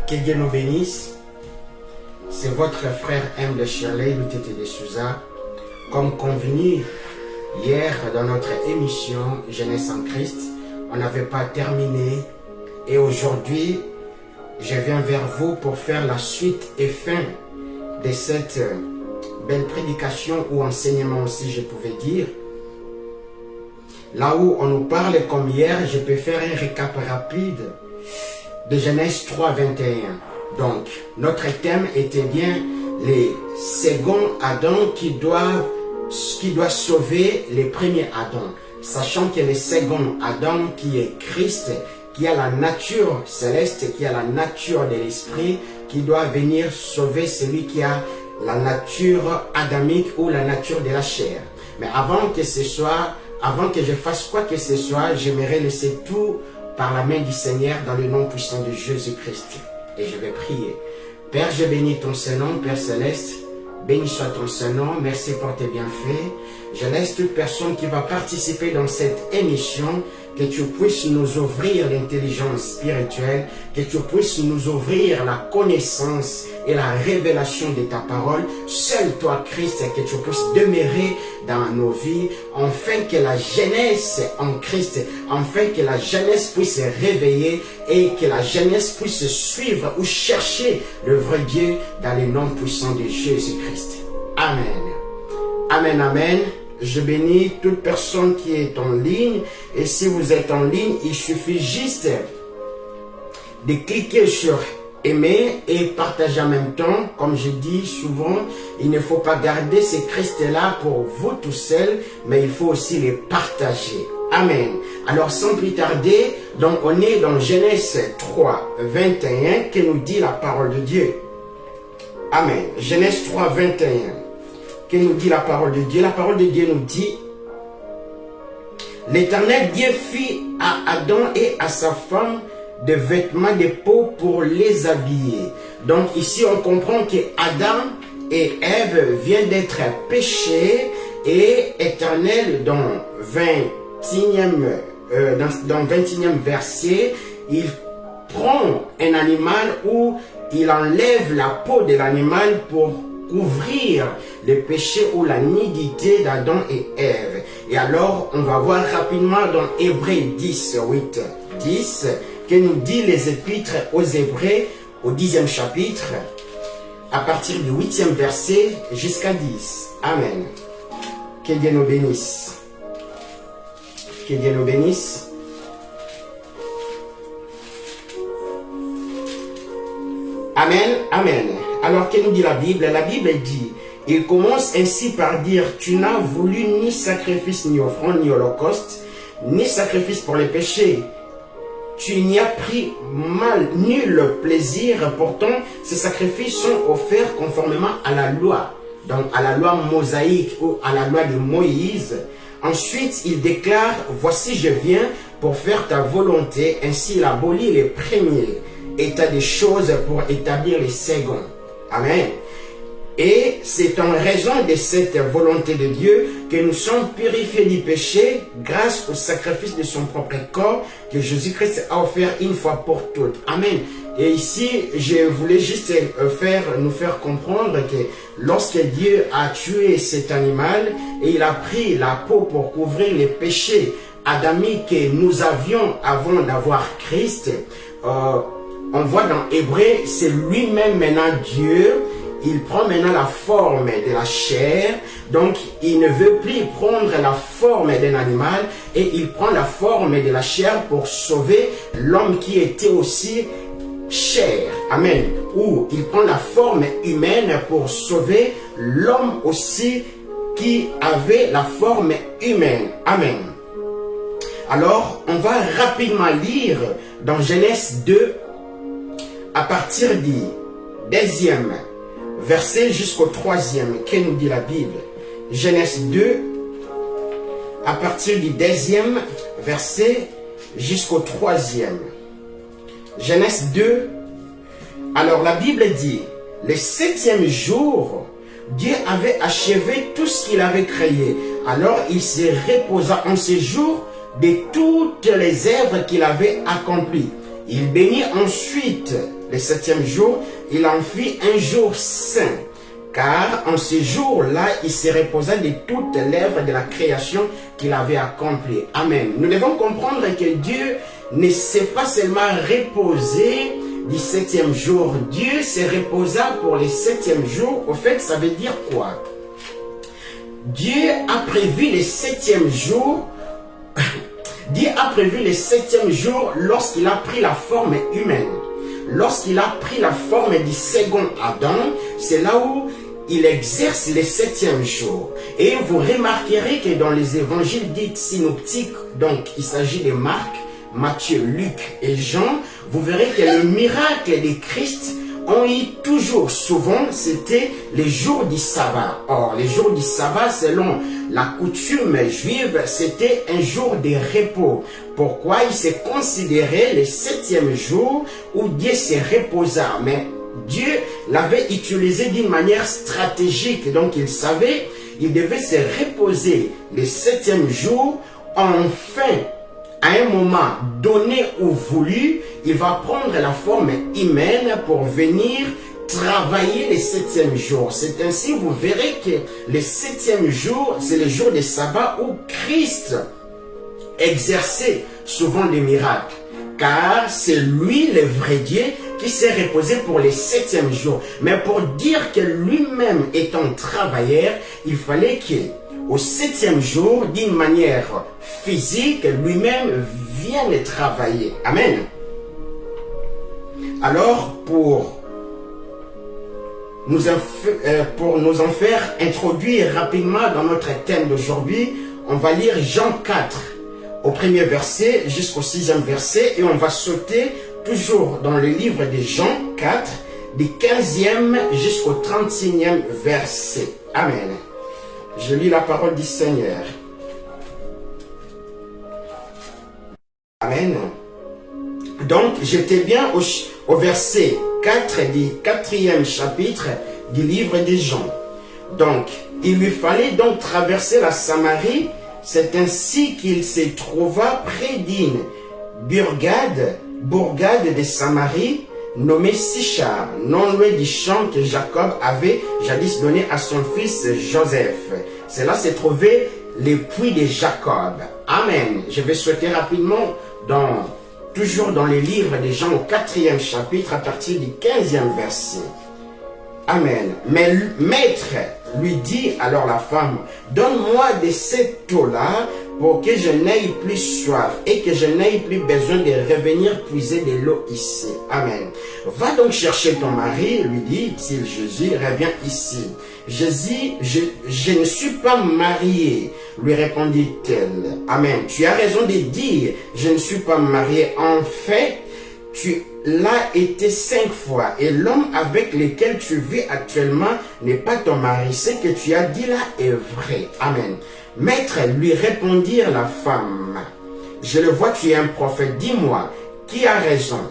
Que Dieu nous bénisse. C'est votre frère M. de Shirley, Lutété de Souza. Comme convenu hier dans notre émission Jeunesse en Christ, on n'avait pas terminé. Et aujourd'hui, je viens vers vous pour faire la suite et fin de cette belle prédication ou enseignement aussi, je pouvais dire. Là où on nous parle comme hier, je peux faire un récap rapide de Genèse 3, 21. Donc, notre thème était bien les seconds Adam qui doit sauver les premiers Adam. Sachant que le second Adam qui est Christ, qui a la nature céleste, qui a la nature de l'esprit, qui doit venir sauver celui qui a la nature adamique ou la nature de la chair. Mais avant que je fasse quoi que ce soit, j'aimerais laisser tout par la main du Seigneur dans le nom puissant de Jésus-Christ. Et je vais prier. Père, je bénis ton Saint-Nom, Père Céleste. Béni soit ton Saint-Nom. Merci pour tes bienfaits. Je laisse toute personne qui va participer dans cette émission, que tu puisses nous ouvrir l'intelligence spirituelle, que tu puisses nous ouvrir la connaissance et la révélation de ta parole. Seul toi, Christ, que tu puisses demeurer dans nos vies, afin que la jeunesse en Christ, afin que la jeunesse puisse se réveiller et que la jeunesse puisse suivre ou chercher le vrai Dieu dans le nom puissant de Jésus-Christ. Amen. Amen, amen. Je bénis toute personne qui est en ligne. Et si vous êtes en ligne, il suffit juste de cliquer sur aimer et partager en même temps. Comme je dis souvent, il ne faut pas garder ces Christ-là pour vous tout seul, mais il faut aussi les partager. Amen. Alors sans plus tarder, donc on est dans Genèse 3, 21 que nous dit la parole de Dieu. Amen. Genèse 3, 21. Que nous dit la parole de Dieu? La parole de Dieu nous dit: l'Éternel Dieu fit à Adam et à sa femme des vêtements de peau pour les habiller. Donc ici on comprend que Adam et Ève viennent d'être péchés, et Éternel dans 21e verset, il prend un animal où il enlève la peau de l'animal pour couvrir le péché ou la nudité d'Adam et Ève. Et alors, on va voir rapidement dans Hébreux 10, 8, 10, que nous dit les épîtres aux Hébreux, au 10e chapitre, à partir du 8e verset jusqu'à 10. Amen. Que Dieu nous bénisse. Que Dieu nous bénisse. Amen, amen. Alors, que nous dit la Bible? La Bible dit, il commence ainsi par dire: tu n'as voulu ni sacrifice, ni offrande, ni holocauste, ni sacrifice pour les péchés. Tu n'y as pris mal nul plaisir. Pourtant, ces sacrifices sont offerts conformément à la loi, donc à la loi mosaïque ou à la loi de Moïse. Ensuite, il déclare: voici, je viens pour faire ta volonté. Ainsi, il abolit les premiers états des choses pour établir les seconds. Amen. Et c'est en raison de cette volonté de Dieu que nous sommes purifiés du péché grâce au sacrifice de son propre corps que Jésus-Christ a offert une fois pour toutes. Amen. Et ici, je voulais juste nous faire comprendre que lorsque Dieu a tué cet animal et il a pris la peau pour couvrir les péchés adamiques que nous avions avant d'avoir Christ, on voit dans Hébreux, c'est lui-même maintenant Dieu. Il prend maintenant la forme de la chair, donc il ne veut plus prendre la forme d'un animal, et il prend la forme de la chair pour sauver l'homme qui était aussi chair. Amen. Ou il prend la forme humaine pour sauver l'homme aussi qui avait la forme humaine. Amen. Alors, on va rapidement lire dans Genèse 2, à partir du 2e verset jusqu'au 3e, que nous dit la Bible. Genèse 2, à partir du 2e verset jusqu'au 3e. Genèse 2, alors la Bible dit: le 7e jour, Dieu avait achevé tout ce qu'il avait créé. Alors il se reposa en ce jour de toutes les œuvres qu'il avait accomplies. Il bénit ensuite le septième jour, il en fit un jour saint, car en ce jour-là, il se reposa de toute l'œuvre de la création qu'il avait accomplie. Amen. Nous devons comprendre que Dieu ne s'est pas seulement reposé du septième jour. Dieu se reposa pour le septième jour. Au fait, ça veut dire quoi? Dieu a prévu le septième jour. Dieu a prévu le septième jour lorsqu'il a pris la forme humaine. Lorsqu'il a pris la forme du second Adam, c'est là où il exerce le septième jour. Et vous remarquerez que dans les évangiles dits synoptiques, donc il s'agit de Marc, Matthieu, Luc et Jean, vous verrez que le miracle de Christ ont eu toujours, souvent, c'était les jours du sabbat. Or, les jours du sabbat, selon la coutume juive, c'était un jour de repos. Pourquoi il s'est considéré le septième jour où Dieu s'est reposa. Mais Dieu l'avait utilisé d'une manière stratégique. Donc, il savait, il devait se reposer le septième jour. Enfin, à un moment donné ou voulu, il va prendre la forme humaine pour venir travailler le septième jour. C'est ainsi, vous verrez que le septième jour, c'est le jour de sabbat où Christ exerçait souvent des miracles. Car c'est lui le vrai Dieu qui s'est reposé pour le septième jour. Mais pour dire que lui-même étant travailleur, il fallait qu'il au septième jour, d'une manière physique, lui-même vienne travailler. Amen. Alors, pour nous en faire introduire rapidement dans notre thème d'aujourd'hui, on va lire Jean 4, au premier verset jusqu'au 6e verset, et on va sauter toujours dans le livre de Jean 4, du 15e jusqu'au 36e verset. Amen. Je lis la parole du Seigneur. Amen. Donc, j'étais bien au verset 4 du 4e chapitre du livre de Jean. Donc, il lui fallait donc traverser la Samarie. C'est ainsi qu'il se trouva près d'une bourgade de Samarie, nommée Sichar, non loin du champ que Jacob avait jadis donné à son fils Joseph. C'est là se trouvait les puits de Jacob. Amen. Je vais sauter rapidement toujours dans les livres de Jean au 4e chapitre à partir du 15e verset. Amen. Mais maître, lui dit alors la femme, donne-moi de cette eau-là pour que je n'aie plus soif et que je n'aie plus besoin de revenir puiser de l'eau ici. Amen. Va donc chercher ton mari, lui dit-il Jésus, reviens ici. Jésus, je ne suis pas marié, lui répondit-elle. Amen. Tu as raison de dire, je ne suis pas marié. En fait, tu l'as été 5 fois et l'homme avec lequel tu vis actuellement n'est pas ton mari. Ce que tu as dit là est vrai. Amen. Maître, lui répondirent la femme, je le vois, tu es un prophète. Dis-moi, qui a raison?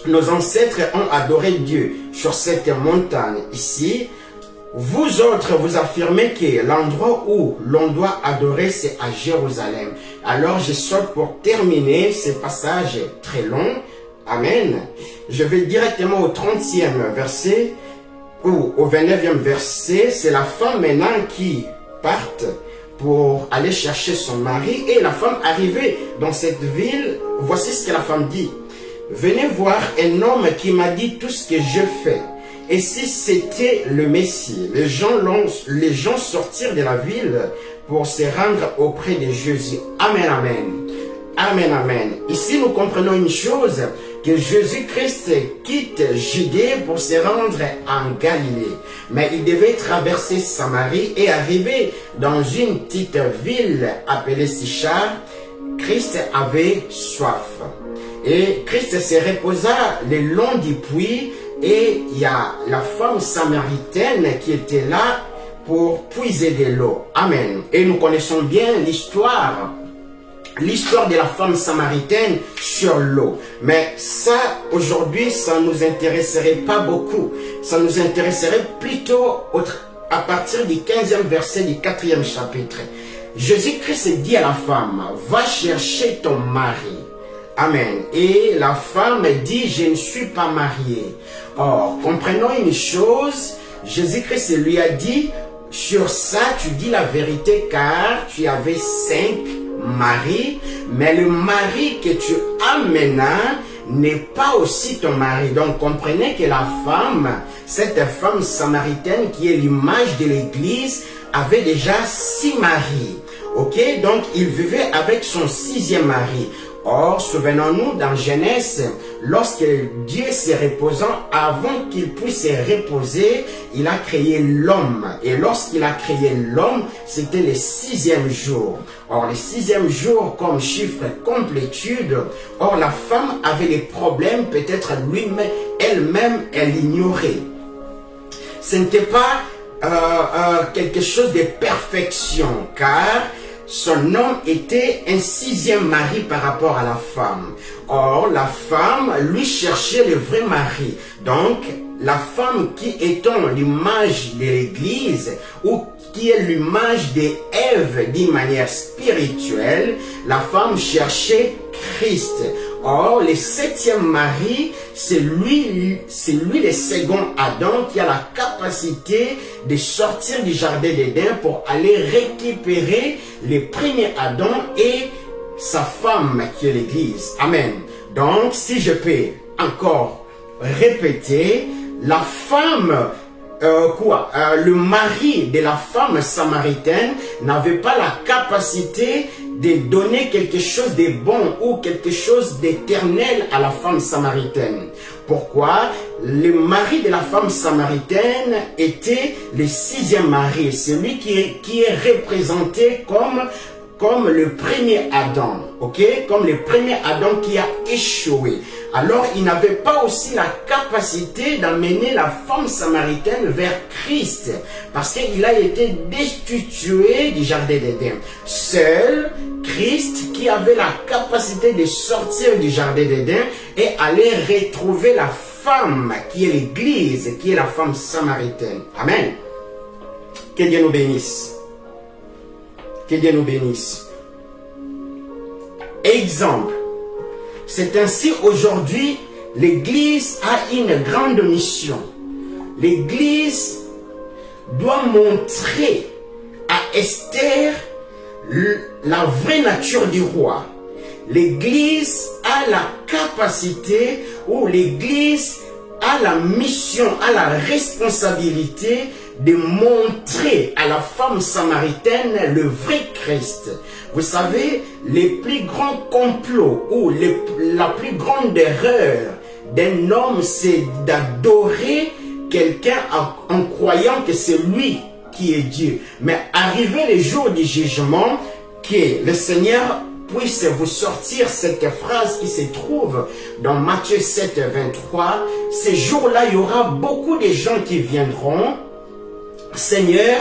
Nos ancêtres ont adoré Dieu sur cette montagne ici. Vous autres, vous affirmez que l'endroit où l'on doit adorer, c'est à Jérusalem. Alors, je saute pour terminer ce passage très long. Amen. Je vais directement au 30e verset ou au 29e verset. C'est la femme maintenant qui part pour aller chercher son mari. Et la femme arrivée dans cette ville, voici ce que la femme dit. Venez voir un homme qui m'a dit tout ce que je fais. Et si c'était le Messie, les gens sortirent de la ville pour se rendre auprès de Jésus. Amen, amen. Amen, amen. Ici, nous comprenons une chose, que Jésus-Christ quitte Judée pour se rendre en Galilée. Mais il devait traverser Samarie et arriver dans une petite ville appelée Sichar. Christ avait soif. Et Christ se reposa le long du puits et il y a la femme samaritaine qui était là pour puiser de l'eau. Amen. Et nous connaissons bien l'histoire de la femme samaritaine sur l'eau. Mais ça, aujourd'hui, ça ne nous intéresserait pas beaucoup. Ça nous intéresserait plutôt à partir du 15e verset du 4e chapitre. Jésus-Christ dit à la femme, va chercher ton mari. Amen. Et la femme dit, je ne suis pas mariée. Or, comprenons une chose, Jésus-Christ lui a dit, sur ça, tu dis la vérité, car tu avais 5 maris, mais le mari que tu as maintenant n'est pas aussi ton mari. Donc, comprenez que la femme, cette femme samaritaine qui est l'image de l'Église, avait déjà 6 maris. Ok? Donc, il vivait avec son 6e mari. Or, souvenons-nous dans Genèse, lorsque Dieu s'est reposant, avant qu'il puisse se reposer, il a créé l'homme. Et lorsqu'il a créé l'homme, c'était le 6e jour. Or, le 6e jour, comme chiffre complétude, or la femme avait des problèmes, peut-être elle-même, elle ignorait. Ce n'était pas quelque chose de perfection, car son homme était un 6e mari par rapport à la femme. Or, la femme, lui, cherchait le vrai mari. Donc, la femme qui étant l'image de l'Église, ou qui est l'image d'Ève d'une manière spirituelle, la femme cherchait Christ. Or, le 7e mari, c'est lui le second Adam qui a la capacité de sortir du jardin d'Éden pour aller récupérer le premier Adam et sa femme qui est l'Église. Amen. Donc, si je peux encore répéter, la femme, le mari de la femme samaritaine n'avait pas la capacité de donner quelque chose de bon ou quelque chose d'éternel à la femme samaritaine. Pourquoi? Le mari de la femme samaritaine était le 6e mari, celui qui est représenté comme le premier Adam, ok? Comme le premier Adam qui a échoué. Alors, il n'avait pas aussi la capacité d'amener la femme samaritaine vers Christ, parce qu'il a été destitué du jardin d'Éden. Seul Christ, qui avait la capacité de sortir du jardin d'Éden et aller retrouver la femme qui est l'Église, qui est la femme samaritaine. Amen. Que Dieu nous bénisse. Que Dieu nous bénisse. Exemple. C'est ainsi aujourd'hui, l'Église a une grande mission. L'Église doit montrer à Esther la vraie nature du roi. L'Église a la capacité, ou l'Église a la mission, a la responsabilité de montrer à la femme samaritaine le vrai Christ. Vous savez, les plus grands complots ou la plus grande erreur d'un homme, c'est d'adorer quelqu'un en croyant que c'est lui qui est Dieu. Mais arrivé le jour du jugement, que le Seigneur puisse vous sortir cette phrase qui se trouve dans Matthieu 7, 23. Ces jours-là, il y aura beaucoup de gens qui viendront. Seigneur,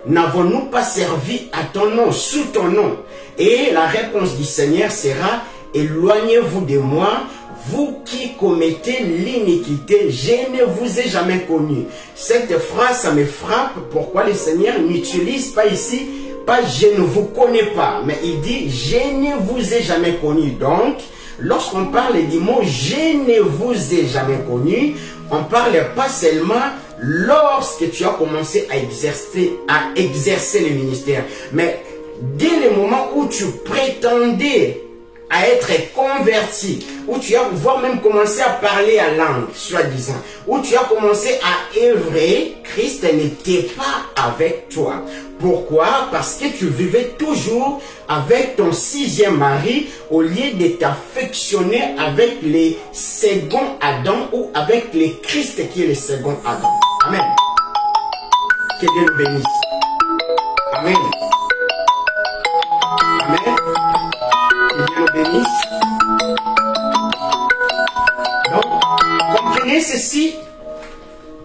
n'avons-nous pas servi à ton nom, sous ton nom? Et la réponse du Seigneur sera, éloignez-vous de moi, vous qui commettez l'iniquité, je ne vous ai jamais connu. Cette phrase, ça me frappe. Pourquoi le Seigneur n'utilise pas ici, pas je ne vous connais pas, mais il dit, je ne vous ai jamais connu. Donc, lorsqu'on parle du mot, je ne vous ai jamais connu, on ne parle pas seulement lorsque tu as commencé à exercer le ministère. Mais dès le moment où tu prétendais à être converti, où tu as voire même commencé à parler à langue, soi-disant, où tu as commencé à œuvrer, Christ n'était pas avec toi. Pourquoi? Parce que tu vivais toujours avec ton 6e mari au lieu de t'affectionner avec les seconds Adam ou avec le Christ qui est le second Adam. Amen. Que Dieu nous bénisse. Amen. Amen. Que Dieu nous bénisse. Donc,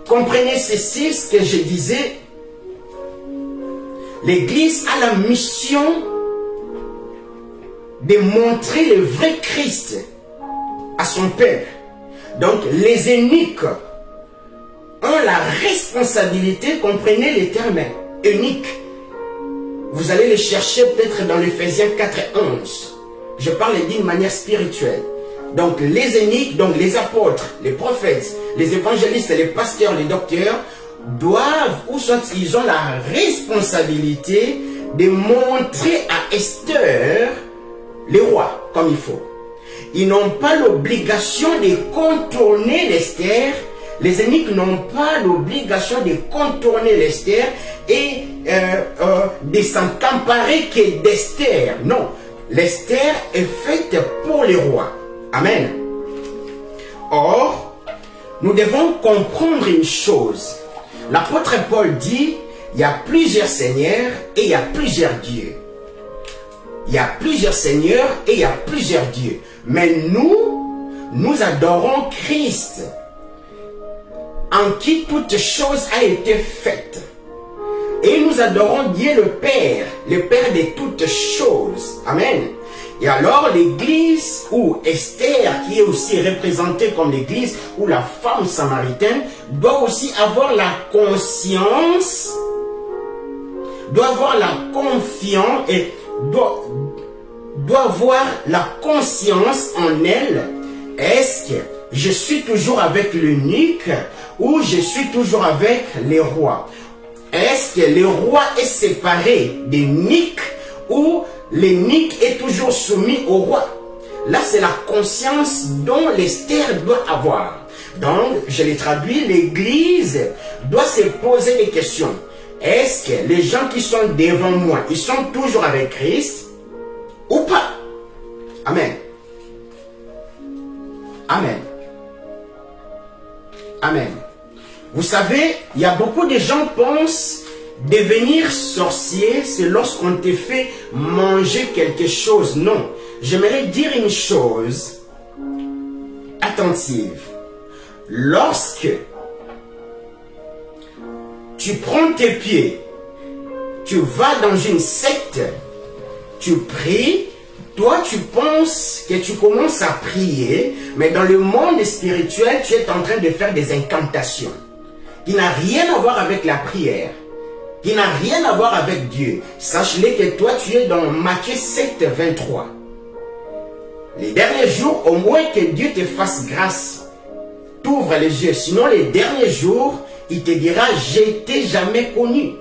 comprenez ceci, ce que je disais. L'Église a la mission de montrer le vrai Christ à son peuple. Donc, les eunuques ont la responsabilité, comprenez les termes eunuques. Vous allez les chercher peut-être dans l'Éphésiens 4 et 11. Je parle d'une manière spirituelle. Donc les eunuques, donc les apôtres, les prophètes, les évangélistes, les pasteurs, les docteurs doivent, ou soit ils ont la responsabilité de montrer à Esther les rois comme il faut. Ils n'ont pas l'obligation de contourner l'Esther. Les eunuques n'ont pas l'obligation de contourner l'Esther et de s'en comparer que d'Esther. Non, l'Esther est faite pour les rois. Amen. Or, nous devons comprendre une chose. L'apôtre Paul dit, il y a plusieurs seigneurs et il y a plusieurs dieux. Il y a plusieurs seigneurs et il y a plusieurs dieux. Mais nous adorons Christ, en qui toute chose a été faite. Et nous adorons Dieu le Père de toutes choses. Amen. Et alors l'église, ou Esther, qui est aussi représentée comme l'église, ou la femme samaritaine, doit aussi avoir la conscience, doit avoir la confiance et doit avoir la conscience en elle. Est-ce que je suis toujours avec l'eunuque ou je suis toujours avec les rois? Est-ce que le roi est séparé des eunuques ou l'eunuque est toujours soumis au roi? Là, c'est la conscience dont l'Esther doit avoir. Donc, je l'ai traduit, l'église doit se poser des questions. Est-ce que les gens qui sont devant moi, ils sont toujours avec Christ ou pas? Amen. Amen. Amen. Vous savez, il y a beaucoup de gens qui pensent devenir sorcier, c'est lorsqu'on te fait manger quelque chose. Non. J'aimerais dire une chose attentive. Lorsque tu prends tes pieds, tu vas dans une secte, tu pries, toi tu penses que tu commences à prier, mais dans le monde spirituel, tu es en train de faire des incantations qui n'a rien à voir avec la prière, qui n'a rien à voir avec Dieu. Sache-le que toi tu es dans Matthieu 7, 23. Les derniers jours, au moins que Dieu te fasse grâce, t'ouvre les yeux. Sinon les derniers jours, il te dira, je t'ai jamais connu.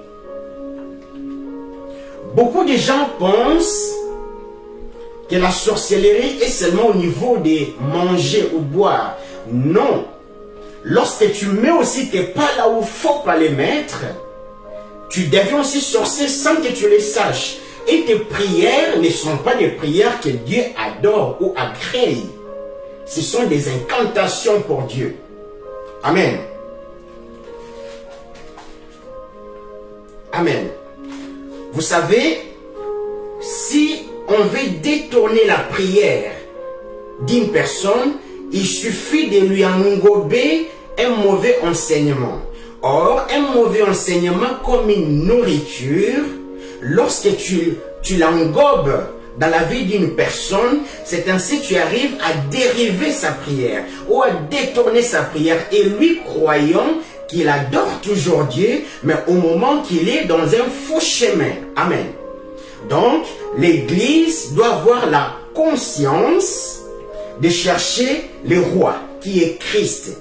Beaucoup de gens pensent que la sorcellerie est seulement au niveau de manger ou boire. Non. Lorsque tu mets aussi tes pas là où il ne faut pas les mettre, tu deviens aussi sorcier sans que tu le saches. Et tes prières ne sont pas des prières que Dieu adore ou agrée. Ce sont des incantations pour Dieu. Amen. Amen. Vous savez, si on veut détourner la prière d'une personne, il suffit de lui engober un mauvais enseignement. Or, un mauvais enseignement comme une nourriture, lorsque tu l'engobes dans la vie d'une personne, c'est ainsi que tu arrives à dériver sa prière ou à détourner sa prière. Et lui, croyant qu'il adore toujours Dieu, mais au moment qu'il est dans un faux chemin. Amen. Donc, l'Église doit avoir la conscience de chercher le roi, qui est Christ.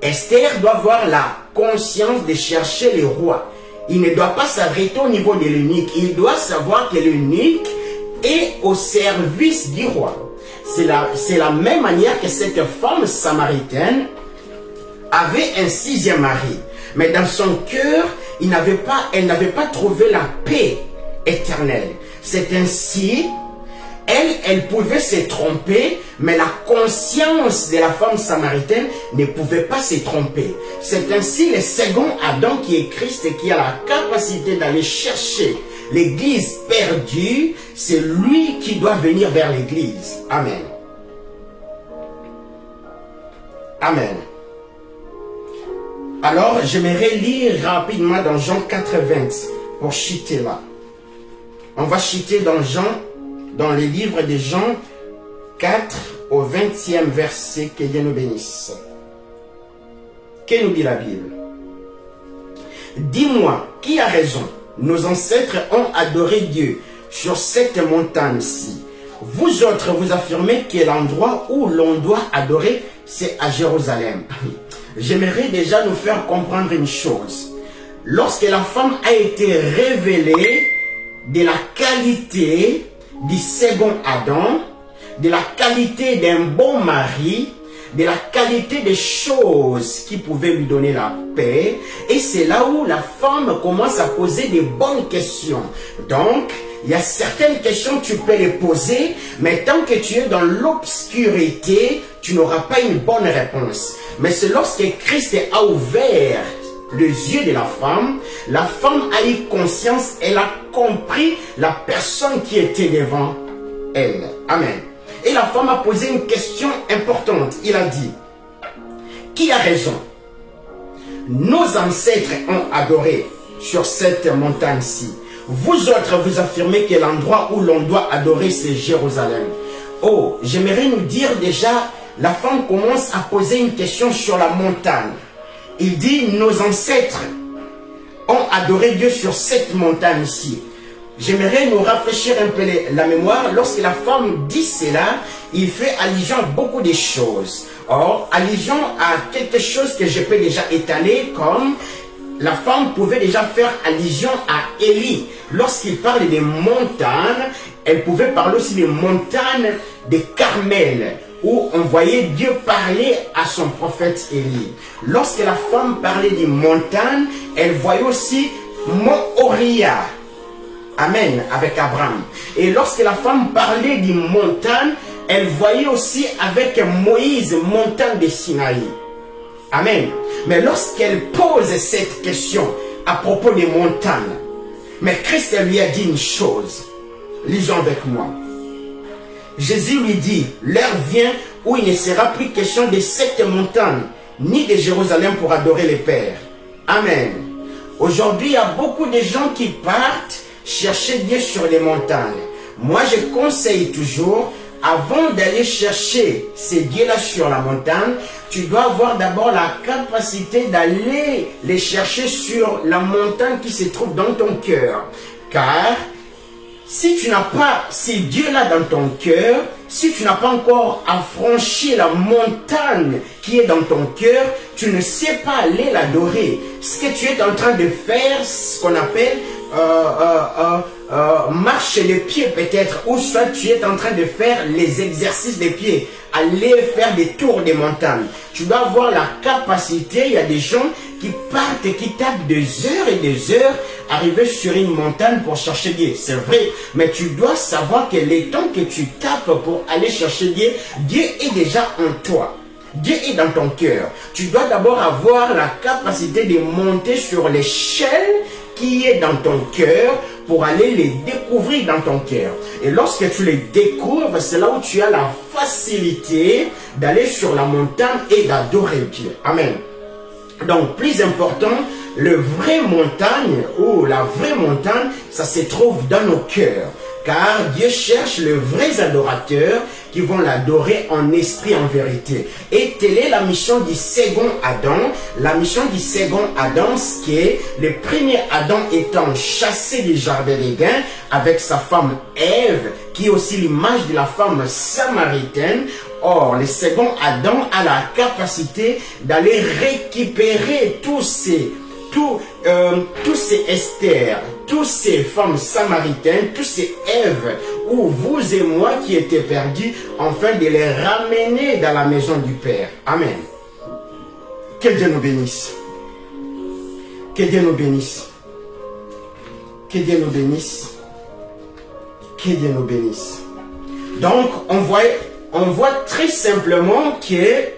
Esther doit avoir la conscience de chercher le roi. Il ne doit pas s'arrêter au niveau de l'eunuque. Il doit savoir que l'eunuque est au service du roi. C'est la même manière que cette femme samaritaine avait un sixième mari. Mais dans son cœur, elle n'avait pas trouvé la paix éternelle. C'est ainsi, elle pouvait se tromper, mais la conscience de la femme samaritaine ne pouvait pas se tromper. C'est ainsi le second Adam qui est Christ et qui a la capacité d'aller chercher l'église perdue. C'est lui qui doit venir vers l'église. Amen. Amen. Alors, j'aimerais lire rapidement dans Jean 4:20 pour chuter là. On va chuter dans les livres de Jean 4 au 20e verset. Que Dieu nous bénisse. Que nous dit la Bible? Dis-moi, qui a raison? Nos ancêtres ont adoré Dieu sur cette montagne-ci. vous autres, vous affirmez que l'endroit où l'on doit adorer, c'est à Jérusalem. J'aimerais déjà nous faire comprendre une chose. Lorsque la femme a été révélée de la qualité du second Adam, de la qualité d'un bon mari, de la qualité des choses qui pouvaient lui donner la paix, et c'est là où la femme commence à poser des bonnes questions. Donc, il y a certaines questions, tu peux les poser, mais tant que tu es dans l'obscurité, tu n'auras pas une bonne réponse. Mais c'est lorsque Christ a ouvert les yeux de la femme a eu conscience, elle a compris la personne qui était devant elle. Amen. Et la femme a posé une question importante. Il a dit, qui a raison? Nos ancêtres ont adoré sur cette montagne-ci. Vous autres, vous affirmez que l'endroit où l'on doit adorer, c'est Jérusalem. Oh, j'aimerais nous dire déjà, la femme commence à poser une question sur la montagne. Il dit, nos ancêtres ont adoré Dieu sur cette montagne-ci. J'aimerais nous rafraîchir un peu la mémoire. Lorsque la femme dit cela, il fait allusion à beaucoup de choses. Or, allusion à quelque chose que je peux déjà étaler, comme la femme pouvait déjà faire allusion à Élie. Lorsqu'il parle des montagnes, elle pouvait parler aussi des montagnes de Carmel, où on voyait Dieu parler à son prophète Élie. Lorsque la femme parlait des montagnes, elle voyait aussi Mont Oria. Amen, avec Abraham. Et lorsque la femme parlait des montagnes, elle voyait aussi avec Moïse, montagne de Sinaï. Amen. Mais lorsqu'elle pose cette question à propos des montagnes, mais Christ lui a dit une chose. Lisons avec moi. Jésus lui dit, l'heure vient où il ne sera plus question de cette montagne, ni de Jérusalem pour adorer le Père. Amen. Aujourd'hui, il y a beaucoup de gens qui partent chercher Dieu sur les montagnes. Moi, je conseille toujours, avant d'aller chercher ces dieux-là sur la montagne, tu dois avoir d'abord la capacité d'aller les chercher sur la montagne qui se trouve dans ton cœur. Car si tu n'as pas ces dieux-là dans ton cœur, si tu n'as pas encore affranchi la montagne qui est dans ton cœur, tu ne sais pas aller l'adorer. Ce que tu es en train de faire, ce qu'on appelle marche les pieds peut-être, ou soit tu es en train de faire les exercices des pieds, aller faire des tours des montagnes. Tu dois avoir la capacité. Il y a des gens qui partent et qui tapent des heures et des heures arriver sur une montagne pour chercher Dieu. C'est vrai, mais tu dois savoir que les temps que tu tapes pour aller chercher Dieu, Dieu est déjà en toi. Dieu est dans ton cœur. Tu dois d'abord avoir la capacité de monter sur l'échelle qui est dans ton cœur pour aller les découvrir dans ton cœur. Et lorsque tu les découvres, c'est là où tu as la facilité d'aller sur la montagne et d'adorer Dieu. Amen. Donc, plus important, le vrai montagne ou la vraie montagne, ça se trouve dans nos cœurs. Car Dieu cherche les vrais adorateurs qui vont l'adorer en esprit, en vérité. Et telle est la mission du second Adam. La mission du second Adam, ce qui est le premier Adam étant chassé du jardin d'Éden avec sa femme Ève, qui est aussi l'image de la femme samaritaine. Or, le second Adam a la capacité d'aller récupérer tous ces Esther, tous ces femmes samaritaines, tous ces Èves, ou vous et moi qui étaient perdus, afin de les ramener dans la maison du Père. Amen. Que Dieu nous bénisse. Que Dieu nous bénisse. Que Dieu nous bénisse. Que Dieu nous bénisse. Donc, on voit très simplement que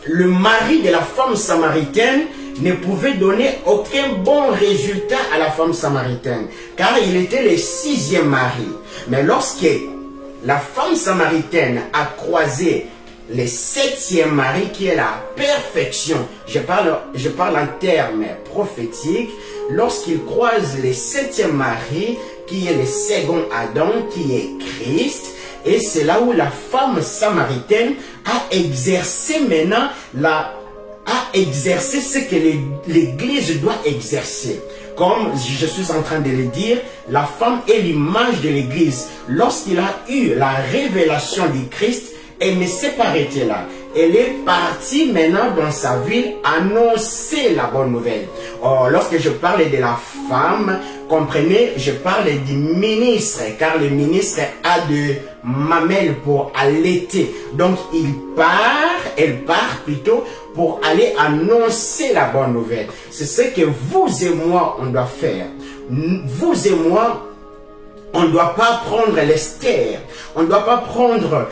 le mari de la femme samaritaine ne pouvait donner aucun bon résultat à la femme samaritaine, car il était le 6e mari. Mais lorsque la femme samaritaine a croisé le 7e mari, qui est la perfection, je parle en termes prophétiques, lorsqu'il croise le 7e mari, qui est le second Adam, qui est Christ, et c'est là où la femme samaritaine a exercé maintenant a exercé ce que l'Église doit exercer. comme je suis en train de le dire, la femme est l'image de l'Église. Lorsqu'il a eu la révélation du Christ, elle ne s'est pas arrêtée là. Elle est partie maintenant dans sa ville annoncer la bonne nouvelle. Or, lorsque je parle de la femme, comprenez, je parle du ministre, car le ministre a de mamelles pour allaiter. Donc, elle part plutôt pour aller annoncer la bonne nouvelle. C'est ce que vous et moi, on doit faire. Vous et moi, on ne doit pas prendre l'Esther, on ne doit pas prendre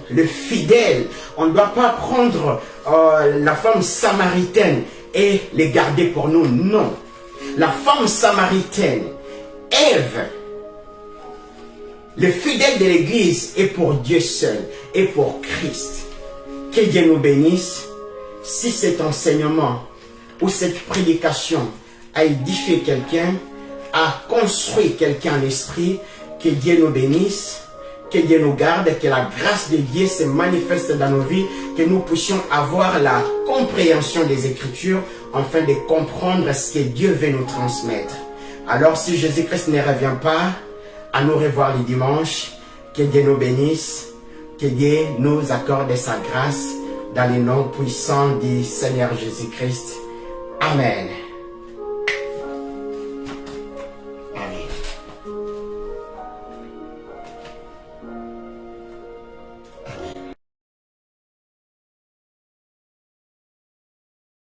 le fidèle, on ne doit pas prendre la femme samaritaine et les garder pour nous. Non. La femme samaritaine, Ève, le fidèle de l'Église est pour Dieu seul et pour Christ. Que Dieu nous bénisse. Si cet enseignement ou cette prédication a édifié quelqu'un, a construit quelqu'un en esprit, que Dieu nous bénisse, que Dieu nous garde, que la grâce de Dieu se manifeste dans nos vies, que nous puissions avoir la compréhension des Écritures afin de comprendre ce que Dieu veut nous transmettre. Alors si Jésus-Christ ne revient pas, à nous revoir le dimanche, que Dieu nous bénisse, que Dieu nous accorde sa grâce dans le nom puissant du Seigneur Jésus-Christ. Amen.